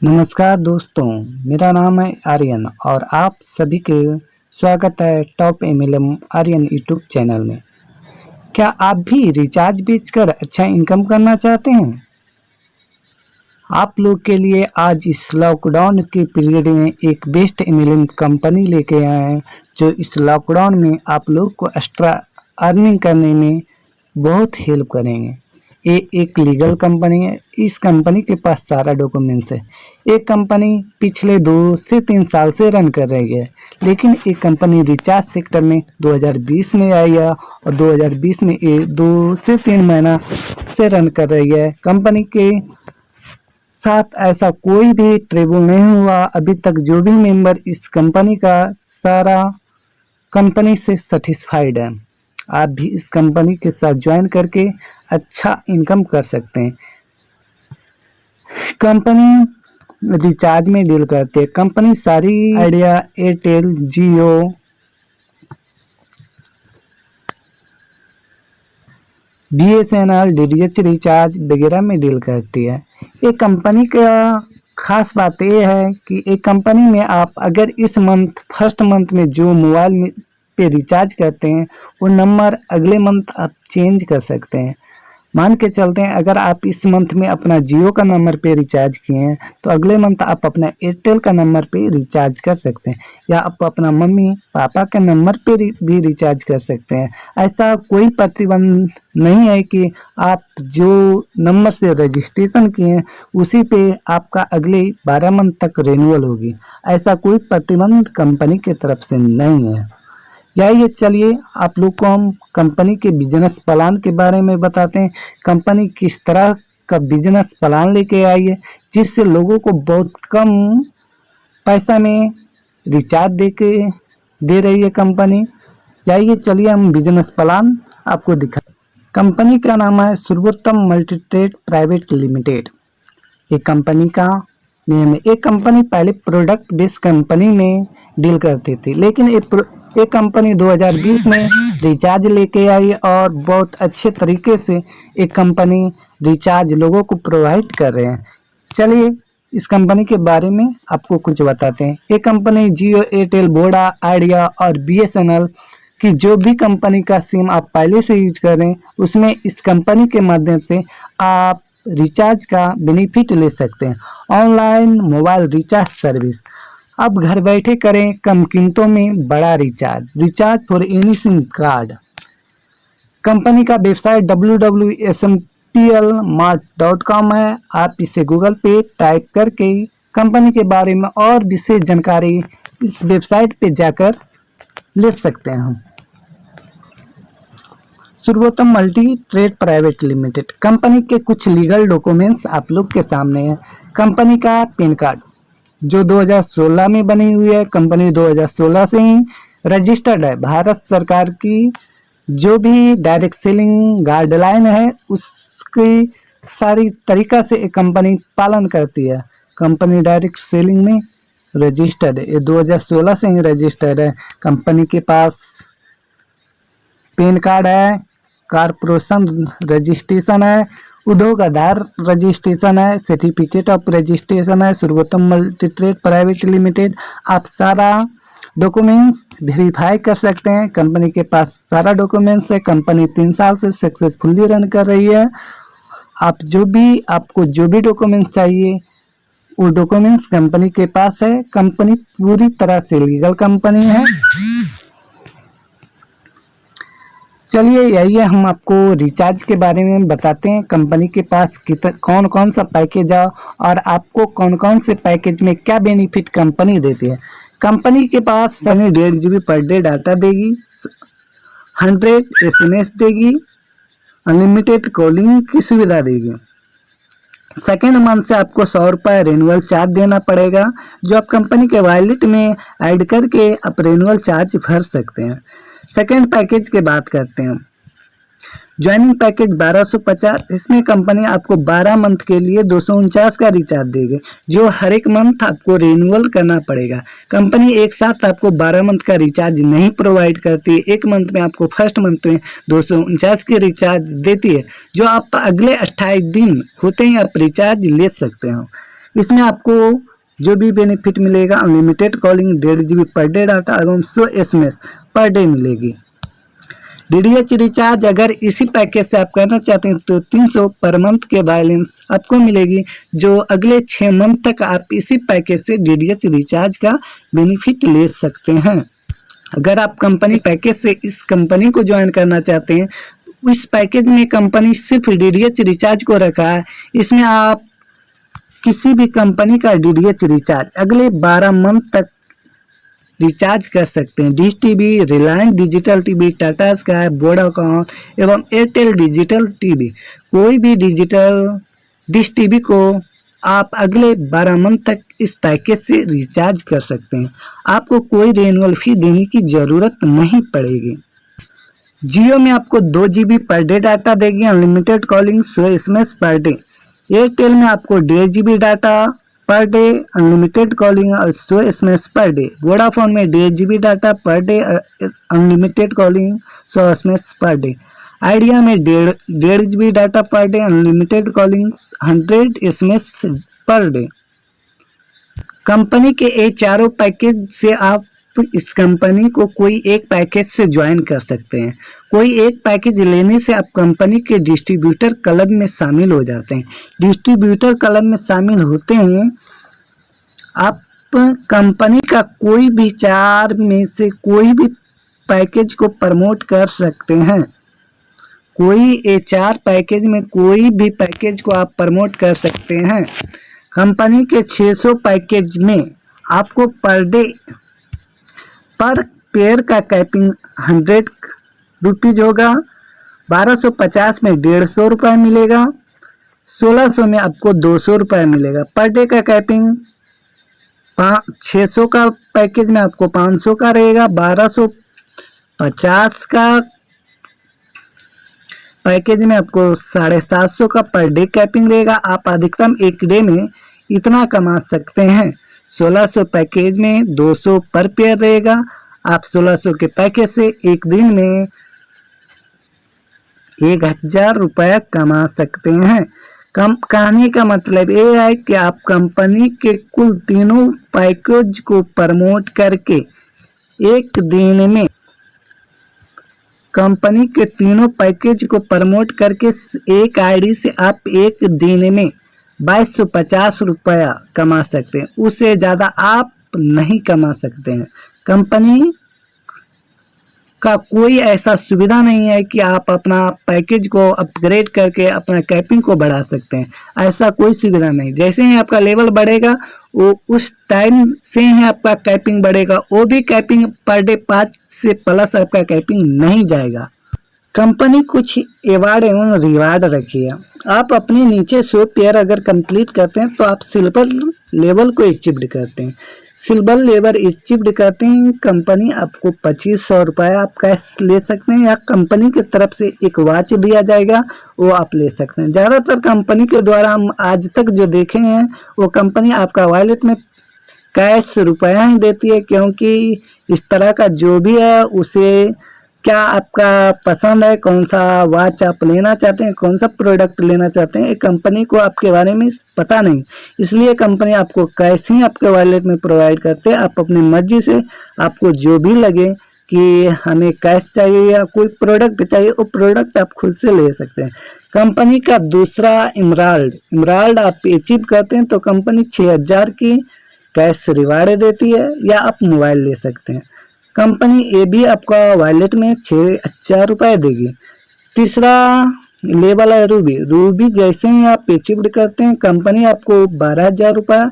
नमस्कार दोस्तों, मेरा नाम है आर्यन और आप सभी के स्वागत है top MLM Aryan YouTube channel में। क्या आप भी रिचार्ज बेचकर अच्छा इनकम करना चाहते हैं? आप लोग के लिए आज इस लॉकडाउन के पीरियड में एक बेस्ट एमएलएम कंपनी लेके आए हैं जो इस लॉकडाउन में आप लोग को एक्स्ट्रा अर्निंग करने में बहुत हेल्प करेंगे। ये एक लीगल कंपनी है। इस कंपनी के पास सारा डॉक्यूमेंट्स है। ये कंपनी पिछले 2 से 3 साल से रन कर रही है, लेकिन ये कंपनी रिचार्ज सेक्टर में 2020 में आई है और 2020 में ये 2 से 3 महीना से रन कर रही है। कंपनी के साथ ऐसा कोई भी ट्रबल नहीं हुआ अभी तक। जो भी मेंबर इस कंपनी का सारा कंपनी से सेटिस्फाइड है। आप भी इस कंपनी के साथ ज्वाइन करके अच्छा इनकम कर सकते हैं। कंपनी रिचार्ज में डील करती है। कंपनी सारी आइडिया, एयरटेल, जियो, बीएसएनएल, डीटीएच रिचार्ज वगैरह में डील करती है। ये कंपनी का खास बात यह है कि एक कंपनी में आप अगर इस फर्स्ट मंथ में जो मोबाइल पे रिचार्ज करते हैं वो नंबर अगले मंथ आप चेंज कर सकते हैं। मान के चलते हैं अगर आप इस मंथ में अपना जियो का नंबर पे रिचार्ज किए हैं तो अगले मंथ आप अपना एयरटेल का नंबर पे रिचार्ज कर सकते हैं, या आप अपना मम्मी पापा के नंबर पे भी रिचार्ज कर सकते हैं। ऐसा कोई प्रतिबंध नहीं है कि आप जो नंबर से रजिस्ट्रेशन किए हैं उसी पे आपका अगले 12 मंथ तक रिन्यूअल होगी। ऐसा कोई प्रतिबंध कंपनी की तरफ से नहीं है। ये चलिए आप लोग को हम कंपनी के बिजनेस प्लान के बारे में बताते हैं। कंपनी किस तरह का बिजनेस प्लान लेके आई है जिससे लोगों को बहुत कम पैसा में रिचार्ज दे रही है कंपनी। चलिए हम बिजनेस प्लान आपको दिखा। कंपनी का नाम है सर्वोत्तम मल्टीट्रेड प्राइवेट लिमिटेड। ये कंपनी का नेम है। एक कंपनी पहले प्रोडक्ट बेस्ड कंपनी में डील करती थी, लेकिन ये कंपनी 2020 में रिचार्ज लेके आई और बहुत अच्छे तरीके से एक कंपनी रिचार्ज लोगों को प्रोवाइड कर रहे हैं। चलिए इस कंपनी के बारे में आपको कुछ बताते हैं। ये कंपनी जियो, एयरटेल, वोडा, आइडिया और बीएसएनएल की जो भी कंपनी का सिम आप पहले से यूज कर रहे हैं उसमें इस कंपनी के माध्यम से आप रिचार्ज का बेनिफिट ले सकते हैं। ऑनलाइन मोबाइल रिचार्ज सर्विस अब घर बैठे करें कम कीमतों में बड़ा recharge for any SIM card. Company का वेबसाइट www.smplmart.com है। आप इसे गूगल पे टाइप करके कंपनी के बारे में और विशेष जानकारी इस वेबसाइट पे जाकर ले सकते हैं। हम सर्वोत्तम multi trade private limited company के कुछ लीगल डॉक्यूमेंट्स आप लोग के सामने है। कंपनी का पैन कार्ड जो 2016 में बनी हुई है। कंपनी 2016 से ही रजिस्टर्ड है। भारत सरकार की जो भी डायरेक्ट सेलिंग गाइडलाइन है उसकी सारी तरीका से एक कंपनी पालन करती है। कंपनी डायरेक्ट सेलिंग में रजिस्टर्ड है। ये 2016 से ही रजिस्टर्ड है। कंपनी के पास पैन कार्ड है, कारपोरेशन रजिस्ट्रेशन है, उद्योग आधार रजिस्ट्रेशन है, सर्टिफिकेट ऑफ रजिस्ट्रेशन है। सर्वोत्तम मल्टीट्रेड प्राइवेट लिमिटेड आप सारा डॉक्यूमेंट्स वेरीफाई कर सकते हैं। कंपनी के पास सारा डॉक्यूमेंट्स है। कंपनी 3 साल से सक्सेसफुली रन कर रही है। आपको जो भी डॉक्यूमेंट चाहिए वो डॉक्यूमेंट्स कंपनी के पास है। कंपनी पूरी तरह से लीगल कंपनी है। चलिए यही है, हम आपको रिचार्ज के बारे में बताते हैं। कंपनी के पास कौन कौन सा पैकेज है और आपको कौन कौन से पैकेज में क्या बेनिफिट कंपनी देती है। कंपनी के पास 1.5 GB पर डे डाटा देगी, 100 SMS देगी, अनलिमिटेड कॉलिंग की सुविधा देगी। सेकेंड मंथ से आपको 100 रुपये रिन्यूअल चार्ज देना पड़ेगा जो आप कंपनी के वॉलेट में ऐड करके आप रिन्यूअल चार्ज भर सकते हैं। सेकेंड पैकेज की बात करते हैं। Joining package 1250। इसमें कंपनी आपको 12 मंथ के लिए 249 का रिचार्ज देगी जो हर एक मंथ आपको रिन्यूअल करना पड़ेगा। कंपनी एक साथ आपको 12 मंथ का रिचार्ज नहीं प्रोवाइड करती। एक मंथ में आपको फर्स्ट मंथ में 249 की रिचार्ज देती है जो आप अगले 28 दिन होते ही आप रिचार्ज ले सकते हो। इसमें आपको जो भी बेनिफिट मिलेगा, unlimited calling, 1.5 GB per day data एवं 100 SMS पर डे मिलेगी। DTH रिचार्ज अगर इसी पैकेज से आप करना चाहते हैं तो 300 पर मंथ के बैलेंस आपको मिलेगी, जो अगले 6 मंथ तक आप इसी पैकेज से DTH रिचार्ज का बेनिफिट ले सकते हैं। अगर आप कंपनी पैकेज से इस कंपनी को ज्वाइन करना चाहते हैं, इस पैकेज में कंपनी सिर्फ DTH रिचार्ज को रखा है। इसमें आप किसी भी कंपनी का DTH रिचार्ज अगले 12 मंथ तक रिचार्ज कर सकते हैं। Dish TV, Reliance digital TV, Tata sky, Vodafone एवं एयरटेल डिजिटल टीवी, कोई भी डिजिटल डिश टीवी को आप अगले 12 मंथ तक इस पैकेज से रिचार्ज कर सकते हैं। आपको कोई रिन्यूअल फी देने की ज़रूरत नहीं पड़ेगी। जियो में आपको 2 GB पर डे डाटा देगी, unlimited calling, 100 SMS per day. Airtel में आपको 1.5 GB data per day, unlimited calling और 100 SMS पर डे। वोडाफोन में 1.5 GB data per day, unlimited calling, 100 SMS per day. Idea में 1.5 GB data per day, unlimited calling, 100 SMS per day. Company के ये चारों package से आप इस company को कोई एक पैकेज से ज्वाइन कर सकते हैं। कोई एक पैकेज लेने से आप कंपनी के डिस्ट्रीब्यूटर क्लब में शामिल हो जाते हैं। डिस्ट्रीब्यूटर क्लब में शामिल होते हैं, आप कंपनी का कोई भी 4 में से कोई भी पैकेज को प्रमोट कर सकते हैं। कोई ये 4 पैकेज में कोई भी पैकेज को आप प्रमोट कर सकते हैं। कंपनी के 600 पैकेज में आपको पर डे पर पेयर का कैपिंग 100 रुपीज होगा। 1250 में 150 रुपये मिलेगा। 1600 में आपको 200 रुपये मिलेगा। पर डे का कैपिंग 600 का पैकेज में आपको 500 का रहेगा। 1250 का पैकेज में आपको 750 का पर डे कैपिंग रहेगा। आप अधिकतम एक डे में इतना कमा सकते हैं। 1600 पैकेज में 200 पर पेयर रहेगा। आप 1600 के पैकेज से एक दिन में 1000 रुपया कमा सकते हैं। कहने का मतलब ये है कि आप कंपनी के कुल तीनों पैकेज को प्रमोट करके एक दिन में कंपनी के तीनों पैकेज को प्रमोट करके एक आईडी से आप एक दिन में 2250 रुपया कमा सकते हैं। उससे ज़्यादा आप नहीं कमा सकते हैं। कंपनी का कोई ऐसा सुविधा नहीं है कि आप अपना पैकेज को अपग्रेड करके अपना कैपिंग को बढ़ा सकते हैं। ऐसा कोई सुविधा नहीं। जैसे ही आपका लेवल बढ़ेगा वो उस टाइम से ही आपका कैपिंग बढ़ेगा। वो भी कैपिंग पर डे 5 से प्लस आपका कैपिंग नहीं जाएगा। कंपनी कुछ अवार्ड एवं रिवार्ड रखी है। आप अपने नीचे 100 पेयर अगर कंप्लीट करते हैं तो आप सिल्वर लेवल को अचीव्ड करते हैं। सिल्वर लेवल अचीव्ड करते हैं, कंपनी आपको 2500 रुपये आप कैश ले सकते हैं या कंपनी की तरफ से एक वॉच दिया जाएगा, वो आप ले सकते हैं। ज़्यादातर कंपनी के द्वारा हम आज तक जो देखे हैं वो कंपनी आपका वॉलेट में कैश रुपया ही देती है, क्योंकि इस तरह का जो भी है उसे क्या आपका पसंद है, कौन सा वॉच आप लेना चाहते हैं, कौन सा प्रोडक्ट लेना चाहते हैं, कंपनी को आपके बारे में पता नहीं। इसलिए कंपनी आपको कैश ही आपके वॉलेट में प्रोवाइड करते हैं। आप अपनी मर्जी से आपको जो भी लगे कि हमें कैश चाहिए या कोई प्रोडक्ट चाहिए, वो प्रोडक्ट आप खुद से ले सकते हैं। कंपनी का दूसरा इमराल्ड आप अचीव करते हैं तो कंपनी 6000 की कैश रिवार्ड देती है या आप मोबाइल ले सकते हैं। कंपनी ये भी आपका वॉलेट में 6000 रुपये देगी। तीसरा लेवल है रूबी जैसे ही आप अचीव करते हैं कंपनी आपको 12000 रुपये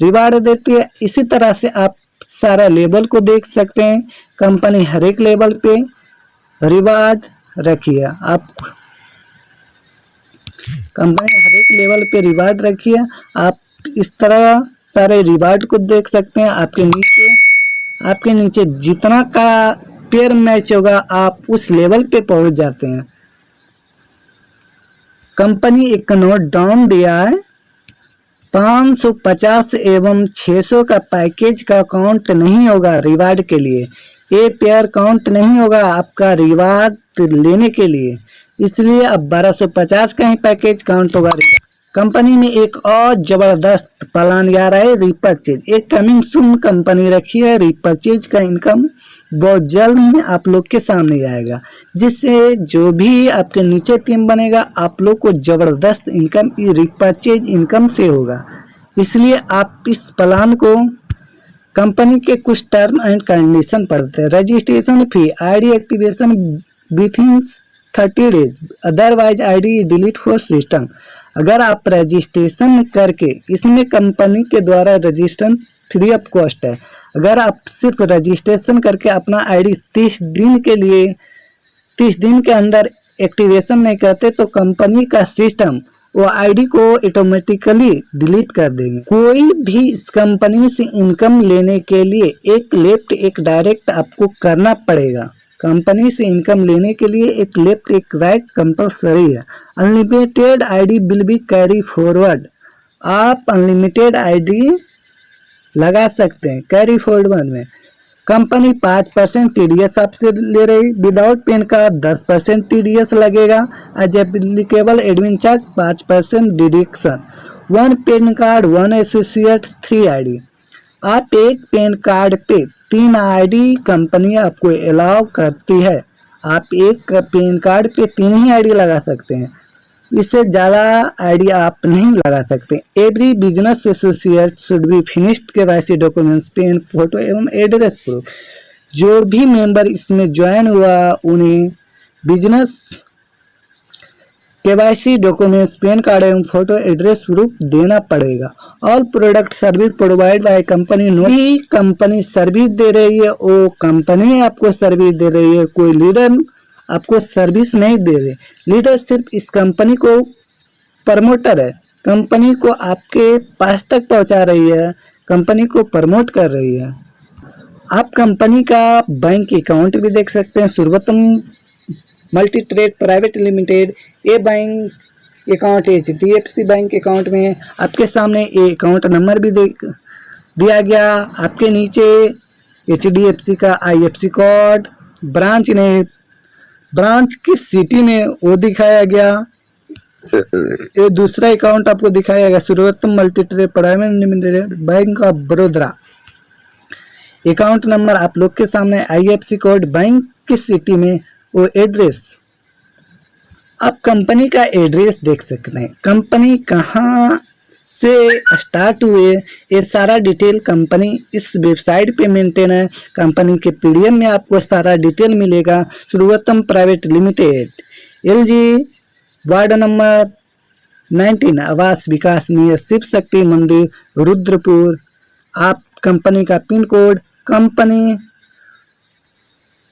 रिवार्ड देती है। इसी तरह से आप सारा लेवल को देख सकते हैं। कंपनी हर एक लेवल पे रिवार्ड रखी है। आप कंपनी हर एक लेवल पे रिवार्ड रखी है। आप इस तरह सारे रिवार्ड को देख सकते हैं। आपके नीचे जितना का पेयर मैच होगा आप उस लेवल पे पहुंच जाते हैं। कंपनी एक नोट डाउन दिया है। 550 एवं 600 का पैकेज का काउंट नहीं होगा रिवार्ड के लिए। ये पेयर काउंट नहीं होगा आपका रिवार्ड लेने के लिए, इसलिए अब 1250 का ही पैकेज काउंट होगा। कंपनी में एक और जबरदस्त प्लान आ रहा है, रीपरचेज। एक कमिंग सून कंपनी रखी है, रीपरचेज का इनकम बहुत जल्द ही आप लोग के सामने आएगा, जिससे जो भी आपके नीचे टीम बनेगा आप लोग को जबरदस्त इनकम रीपरचेज इनकम से होगा। इसलिए आप इस प्लान को कंपनी के कुछ टर्म एंड कंडीशन पढ़ते हैं। Registration fee, ID activation within 30 days, otherwise ID delete for system. अगर आप रजिस्ट्रेशन करके, इसमें कंपनी के द्वारा रजिस्ट्रेशन फ्री ऑफ कॉस्ट है। अगर आप सिर्फ रजिस्ट्रेशन करके अपना आईडी 30 दिन के लिए 30 दिन के अंदर एक्टिवेशन नहीं करते तो कंपनी का सिस्टम वो आईडी को ऑटोमेटिकली डिलीट कर देंगे। कोई भी इस कंपनी से इनकम लेने के लिए एक लेफ्ट एक डायरेक्ट आपको करना पड़ेगा। कंपनी से इनकम लेने के लिए एक लेफ्ट एक राइट कंपलसरी है। Unlimited ID will be carry forward. आप अनलिमिटेड आईडी लगा सकते हैं कैरी फॉरवर्ड में। कंपनी 5% टीडीएस आपसे ले रही, विदाउट पेन कार्ड 10% टीडीएस लगेगा। As applicable admin charge 5% deduction. 1 PAN card 1 associate 3 ID. आप एक पेन कार्ड पे 3 आईडी कंपनी आपको अलाउ करती है। आप एक पेन कार्ड पे 3 ही आईडी लगा सकते हैं, इससे ज़्यादा आईडी आप नहीं लगा सकते। Every business associate should be finished KYC documents, PAN photo एवं एड्रेस प्रूफ। जो भी मेंबर इसमें ज्वाइन हुआ उन्हें business KYC documents, PAN card एवं फोटो एड्रेस प्रूफ देना पड़ेगा। All product service provide by company. भी कंपनी सर्विस दे रही है, वो कंपनी आपको सर्विस दे रही है, कोई लीडर आपको सर्विस नहीं दे रहे। लीडर सिर्फ इस कंपनी को प्रमोटर है, कंपनी को आपके पास तक पहुंचा रही है, कंपनी को प्रमोट कर रही है। आप कंपनी का बैंक अकाउंट भी देख सकते हैं। सर्वोत्तम मल्टी ट्रेड प्राइवेट लिमिटेड, ये bank account HDFC bank account में आपके सामने ये अकाउंट नंबर भी दिया गया। आपके नीचे HDFC का IFSC कोड, ब्रांच ने ब्रांच किस सिटी में वो दिखाया गया। ये दूसरा अकाउंट आपको दिखाया गया, सर्वोत्तम multi trade private limited bank of Baroda. Account number आप लोग के सामने, IFSC कोड, बैंक किस सिटी में, वो एड्रेस। आप कंपनी का एड्रेस देख सकते हैं, कंपनी कहाँ से स्टार्ट हुए, ये सारा डिटेल कंपनी इस वेबसाइट पे मेंटेन है। कंपनी के PDF में आपको सारा डिटेल मिलेगा। सर्वोत्तम private limited, LG, ward number 19, आवास विकास नियर शिव शक्ति मंदिर, रुद्रपुर। आप कंपनी का pin code, company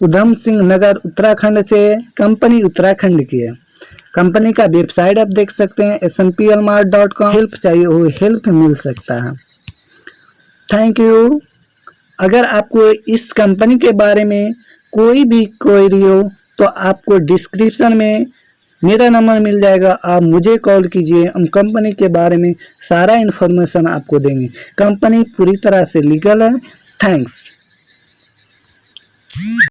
Udham Singh Nagar Uttarakhand से, कंपनी उत्तराखंड की है। कंपनी का वेबसाइट आप देख सकते हैं smplmart.com। हेल्प चाहिए हो हेल्प मिल सकता है। Thank you. अगर आपको इस कंपनी के बारे में कोई भी क्वेरी हो तो आपको डिस्क्रिप्शन में मेरा नंबर मिल जाएगा, आप मुझे कॉल कीजिए। हम कंपनी के बारे में सारा इन्फॉर्मेशन आपको देंगे। कंपनी पूरी तरह से लीगल है। थैंक्स।